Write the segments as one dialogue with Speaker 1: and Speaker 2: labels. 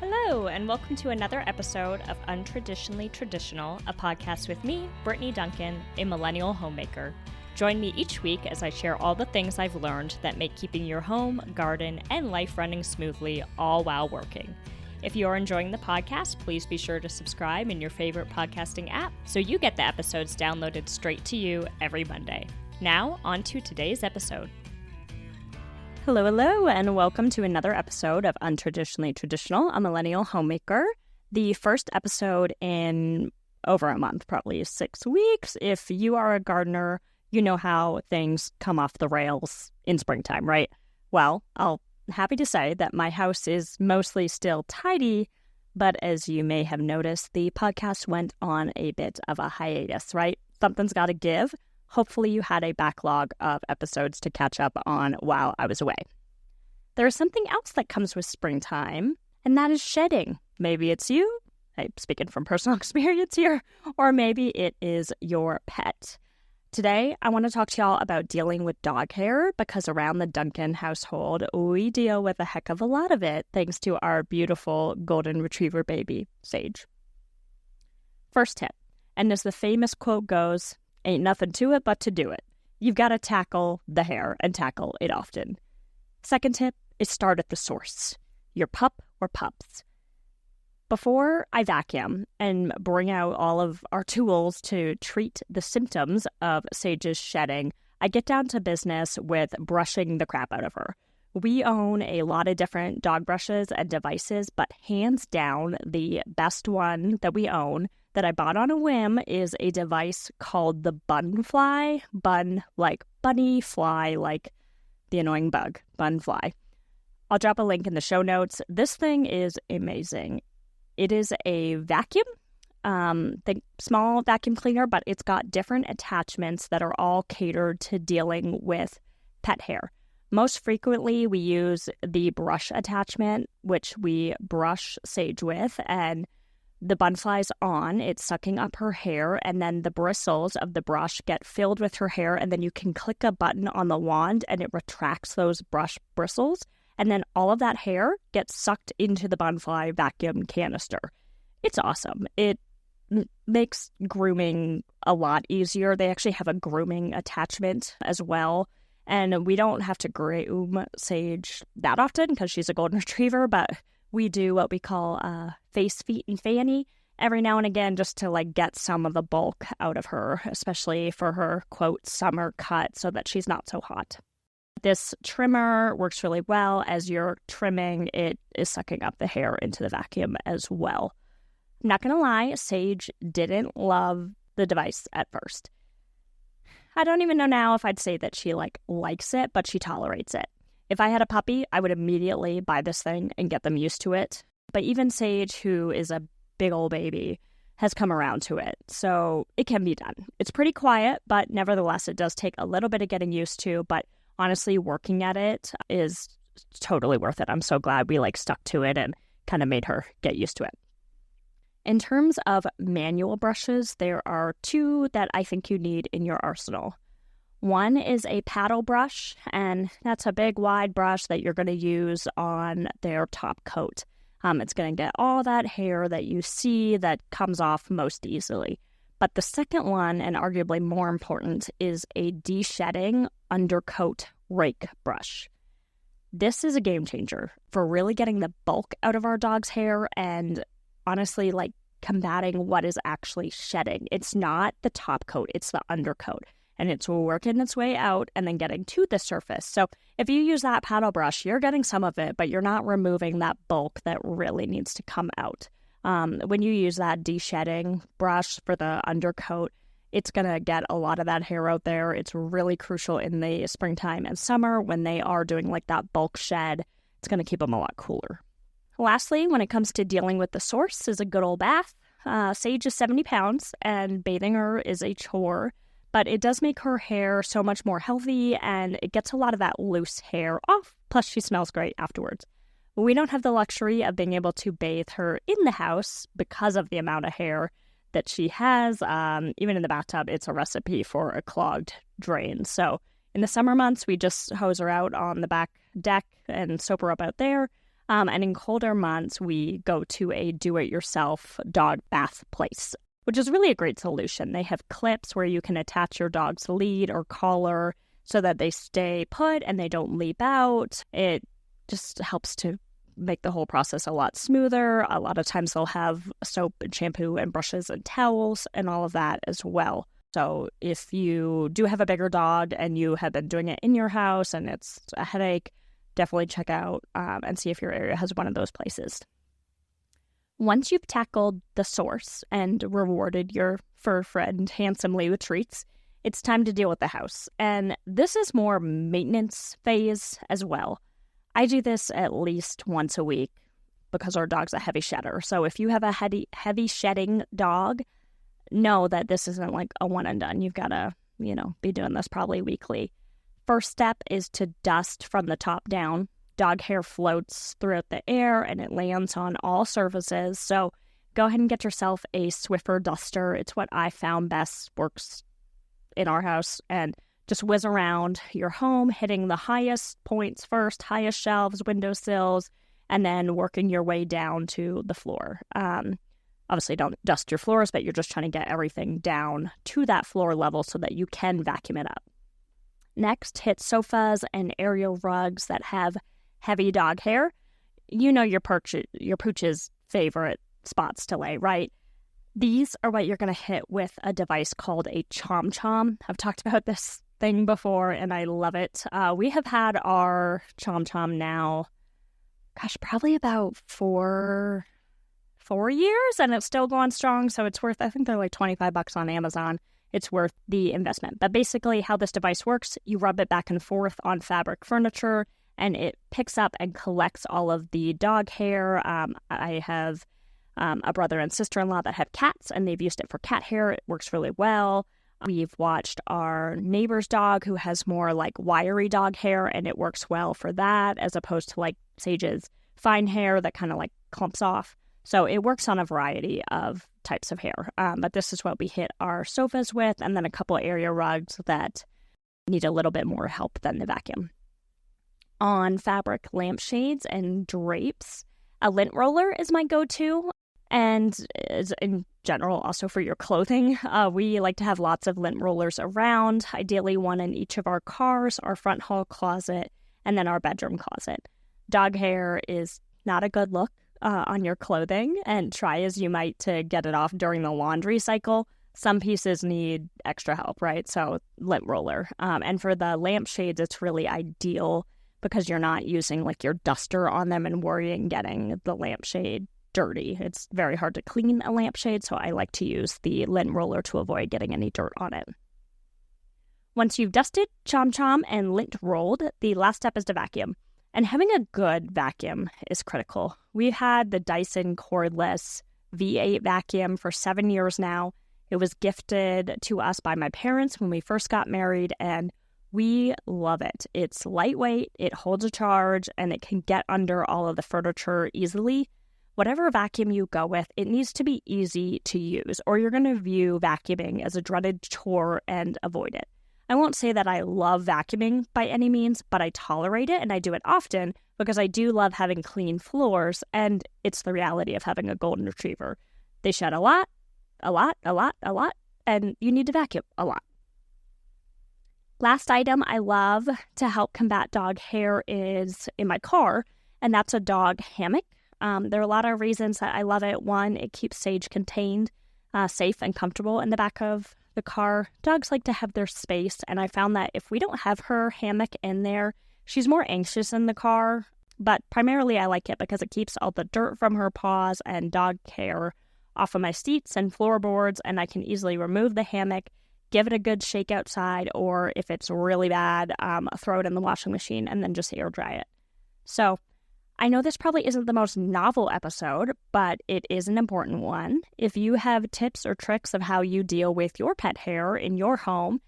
Speaker 1: Hello, and welcome to another episode of Untraditionally Traditional, a podcast with me, Brittany Duncan, a millennial homemaker. Join me each week as I share all the things I've learned that make keeping your home, garden, and life running smoothly, all while working. If you are enjoying the podcast, please be sure to subscribe in your favorite podcasting app so you get the episodes downloaded straight to you every Monday. Now, on to today's episode. Hello, and welcome to another episode of Untraditionally Traditional, a millennial homemaker. The first episode in over a month, probably 6 weeks. If you are a gardener, you know how things come off the rails in springtime, right? Well, I'm happy to say that my house is mostly still tidy, but as you may have noticed, the podcast went on a bit of a hiatus, right? Something's got to give. Hopefully you had a backlog of episodes to catch up on while I was away. There is something else that comes with springtime, and that is shedding. Maybe it's you, I'm speaking from personal experience here, or maybe it is your pet. Today, I want to talk to y'all about dealing with dog hair, because around the Duncan household, we deal with a heck of a lot of it, thanks to our beautiful golden retriever baby, Sage. First tip, and as the famous quote goes, ain't nothing to it but to do it. You've got to tackle the hair and tackle it often. Second tip is start at the source, your pup or pups. Before I vacuum and bring out all of our tools to treat the symptoms of Sage's shedding, I get down to business with brushing the crap out of her. We own a lot of different dog brushes and devices, but hands down, the best one that we own that I bought on a whim is a device called the Bunfly. Bun like bunny, fly like the annoying bug, Bunfly. I'll drop a link in the show notes. This thing is amazing. It is a vacuum, small vacuum cleaner, but it's got different attachments that are all catered to dealing with pet hair. Most frequently, we use the brush attachment, which we brush Sage with, and the Bunfly's on, it's sucking up her hair, and then the bristles of the brush get filled with her hair, and then you can click a button on the wand, and it retracts those brush bristles, and then all of that hair gets sucked into the Bunfly vacuum canister. It's awesome. It makes grooming a lot easier. They actually have a grooming attachment as well. And we don't have to groom Sage that often because she's a golden retriever, but we do what we call face, feet, and fanny every now and again just to get some of the bulk out of her, especially for her, quote, summer cut so that she's not so hot. This trimmer works really well. As you're trimming, it is sucking up the hair into the vacuum as well. Not gonna lie, Sage didn't love the device at first. I don't even know now if I'd say that she likes it, but she tolerates it. If I had a puppy, I would immediately buy this thing and get them used to it. But even Sage, who is a big old baby, has come around to it. So it can be done. It's pretty quiet, but nevertheless, it does take a little bit of getting used to. But honestly, working at it is totally worth it. I'm so glad we stuck to it and kind of made her get used to it. In terms of manual brushes, there are two that I think you need in your arsenal. One is a paddle brush, and that's a big, wide brush that you're going to use on their top coat. It's going to get all that hair that you see that comes off most easily. But the second one, and arguably more important, is a de-shedding undercoat rake brush. This is a game changer for really getting the bulk out of our dog's hair and honestly, combating what is actually shedding. It's not the top coat, it's the undercoat. And it's working its way out and then getting to the surface. So if you use that paddle brush, you're getting some of it, but you're not removing that bulk that really needs to come out. When you use that de-shedding brush for the undercoat, it's going to get a lot of that hair out there. It's really crucial in the springtime and summer when they are doing that bulk shed. It's going to keep them a lot cooler. Lastly, when it comes to dealing with the source, is a good old bath. Sage is 70 pounds, and bathing her is a chore. But it does make her hair so much more healthy, and it gets a lot of that loose hair off. Plus, she smells great afterwards. We don't have the luxury of being able to bathe her in the house because of the amount of hair that she has. Even in the bathtub, it's a recipe for a clogged drain. So in the summer months, we just hose her out on the back deck and soap her up out there. And in colder months, we go to a do-it-yourself dog bath place, which is really a great solution. They have clips where you can attach your dog's lead or collar so that they stay put and they don't leap out. It just helps to make the whole process a lot smoother. A lot of times they'll have soap and shampoo and brushes and towels and all of that as well. So if you do have a bigger dog and you have been doing it in your house and it's a headache, definitely check out and see if your area has one of those places. Once you've tackled the source and rewarded your fur friend handsomely with treats, it's time to deal with the house. And this is more maintenance phase as well. I do this at least once a week because our dog's a heavy shedder. So if you have a heavy shedding dog, know that this isn't like a one and done. You've got to, be doing this probably weekly. First step is to dust from the top down. Dog hair floats throughout the air and it lands on all surfaces. So go ahead and get yourself a Swiffer duster. It's what I found best works in our house. And just whiz around your home, hitting the highest points first, highest shelves, windowsills, and then working your way down to the floor. Obviously, don't dust your floors, but you're just trying to get everything down to that floor level so that you can vacuum it up. Next, hit sofas and aerial rugs that have heavy dog hair. You know your pooch's favorite spots to lay, right? These are what you're going to hit with a device called a Chom Chom. I've talked about this thing before, and I love it. We have had our Chom Chom now, probably about four years, and it's still going strong. So it's worth, I think they're like $25 on Amazon. It's worth the investment. But basically how this device works, you rub it back and forth on fabric furniture, and it picks up and collects all of the dog hair. I have a brother and sister-in-law that have cats, and they've used it for cat hair. It works really well. We've watched our neighbor's dog who has more like wiry dog hair, and it works well for that as opposed to like Sage's fine hair that kind of like clumps off. So it works on a variety of types of hair. But this is what we hit our sofas with, and then a couple area rugs that need a little bit more help than the vacuum. On fabric lampshades and drapes, a lint roller is my go-to. And in general, also for your clothing, we like to have lots of lint rollers around, ideally one in each of our cars, our front hall closet, and then our bedroom closet. Dog hair is not a good look on your clothing, and try as you might to get it off during the laundry cycle. Some pieces need extra help, right? So lint roller. And for the lampshades, it's really ideal because you're not using like your duster on them and worrying getting the lampshade dirty. It's very hard to clean a lampshade, so I like to use the lint roller to avoid getting any dirt on it. Once you've dusted, Chom Chom, and lint rolled, the last step is to vacuum. And having a good vacuum is critical. We've had the Dyson cordless V8 vacuum for 7 years now. It was gifted to us by my parents when we first got married, and we love it. It's lightweight, it holds a charge, and it can get under all of the furniture easily. Whatever vacuum you go with, it needs to be easy to use, or you're going to view vacuuming as a dreaded chore and avoid it. I won't say that I love vacuuming by any means, but I tolerate it and I do it often because I do love having clean floors, and it's the reality of having a golden retriever. They shed a lot, and you need to vacuum a lot. Last item I love to help combat dog hair is in my car, and that's a dog hammock. There are a lot of reasons that I love it. One, it keeps Sage contained, safe and comfortable in the back of the car. Dogs like to have their space, and I found that if we don't have her hammock in there, she's more anxious in the car. But primarily I like it because it keeps all the dirt from her paws and dog hair off of my seats and floorboards, and I can easily remove the hammock, give it a good shake outside, or if it's really bad, throw it in the washing machine and then just air dry it. So I know this probably isn't the most novel episode, but it is an important one. If you have tips or tricks of how you deal with your pet hair in your home,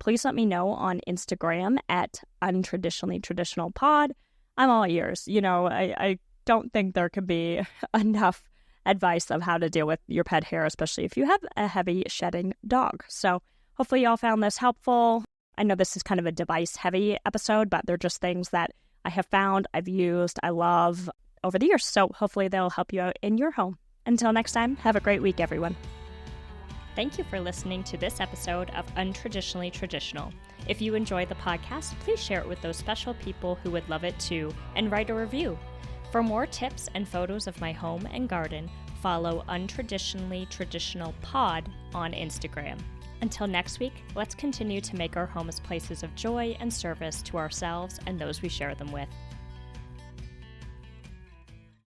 Speaker 1: please let me know on Instagram at untraditionallytraditionalpod. I'm all ears. I don't think there could be enough advice of how to deal with your pet hair, especially if you have a heavy shedding dog. So hopefully y'all found this helpful. I know this is kind of a device-heavy episode, but they're just things that I have found, I've used, I love, over the years. So hopefully they'll help you out in your home. Until next time, have a great week, everyone. Thank you for listening to this episode of Untraditionally Traditional. If you enjoy the podcast, please share it with those special people who would love it too, and write a review. For more tips and photos of my home and garden, follow Untraditionally Traditional Pod on Instagram. Until next week, let's continue to make our homes places of joy and service to ourselves and those we share them with.